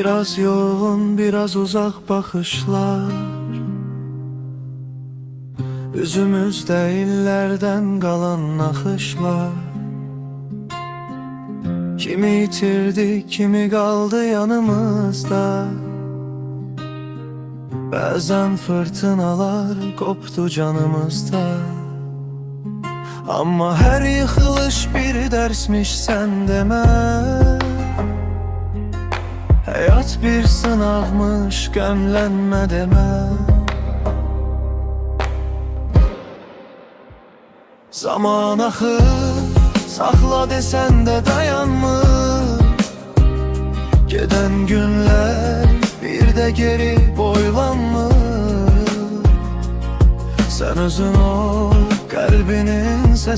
Biraz yoğun, biraz uzak bakışlar, üzümüzde illerden kalan nakışlar. Kimi yitirdik, kimi kaldı yanımızda. Bazen fırtınalar koptu canımızda. Ama her yıkılış bir dersmiş, sen deme. Hayat bir sınavmış, gömlenme deme. Zaman akır, sakla desen de dayanmır. Giden günler bir de geri boylanmır. Sen özün ol, kalbinin sesi.